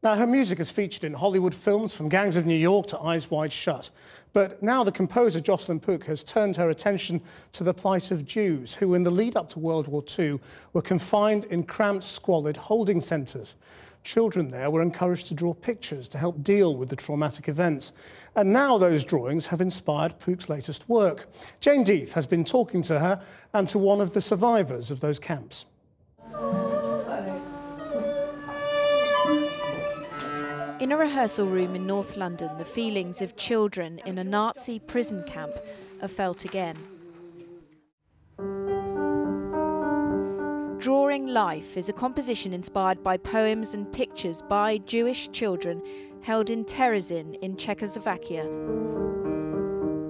Now, her music is featured in Hollywood films from Gangs of New York to Eyes Wide Shut. But now the composer Jocelyn Pook has turned her attention to the plight of Jews who, in the lead-up to World War II, were confined in cramped, squalid holding centres. Children there were encouraged to draw pictures to help deal with the traumatic events. And now those drawings have inspired Pook's latest work. Jane Deith has been talking to her and to one of the survivors of those camps. In a rehearsal room in North London, the feelings of children in a Nazi prison camp are felt again. Drawing Life is a composition inspired by poems and pictures by Jewish children held in Terezin in Czechoslovakia.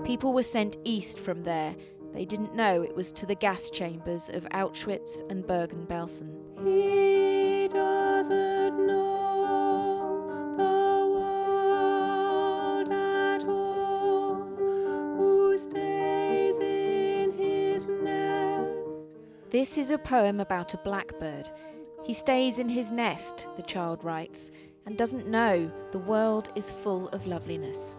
People were sent east from there. They didn't know it was to the gas chambers of Auschwitz and Bergen-Belsen. He doesn't know the world at all, who stays in his nest. This is a poem about a blackbird. He stays in his nest, the child writes, and doesn't know the world is full of loveliness.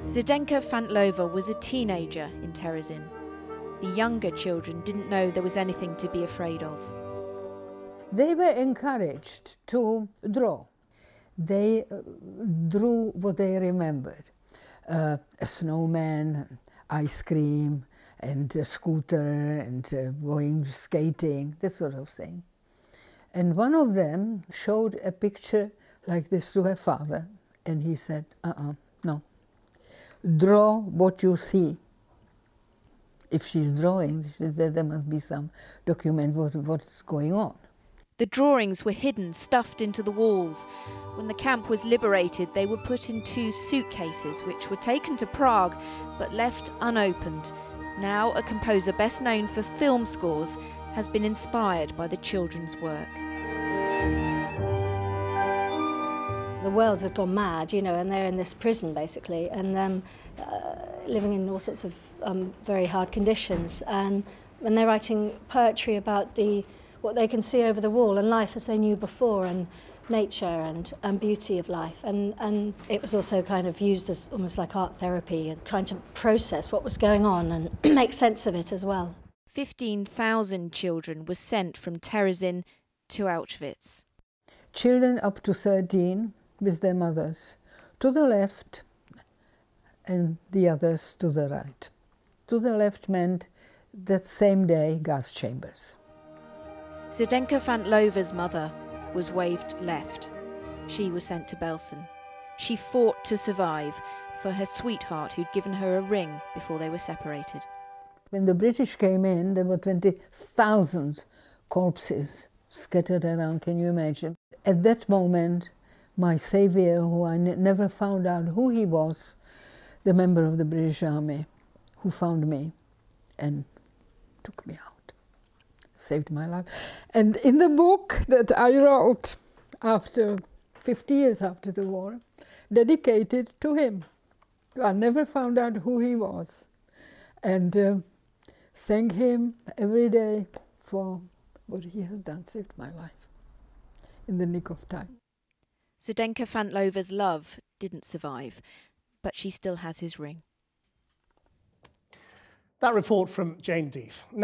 Zdenka Fantlova was a teenager in Terezin. The younger children didn't know there was anything to be afraid of. They were encouraged to draw. They drew what they remembered. A snowman, ice cream, and a scooter, and going skating, that sort of thing. And one of them showed a picture like this to her father, and he said, no. Draw what you see. If she's drawing, there must be some document what's going on. The drawings were hidden, stuffed into the walls. When the camp was liberated, they were put in 2 suitcases, which were taken to Prague, but left unopened. Now, a composer best known for film scores has been inspired by the children's work. The world had gone mad, you know, and they're in this prison, basically, and living in all sorts of very hard conditions. And when they're writing poetry about what they can see over the wall and life as they knew before, and nature and beauty of life. And it was also kind of used as almost like art therapy and trying to process what was going on and make sense of it as well. 15,000 children were sent from Terezin to Auschwitz. Children up to 13 with their mothers, to the left, and the others to the right. To the left meant that same day gas chambers. Zdenka Fantlova's mother was waved left. She was sent to Belsen. She fought to survive for her sweetheart who'd given her a ring before they were separated. When the British came in, there were 20,000 corpses scattered around, can you imagine? At that moment, my saviour, who I never found out who he was, the member of the British Army, who found me and took me out, saved my life. And in the book that I wrote after 50 years after the war, dedicated to him, I never found out who he was, and thank him every day for what he has done, saved my life in the nick of time. Zdenka Fantlova's love didn't survive, but she still has his ring. That report from Jane Deith. Now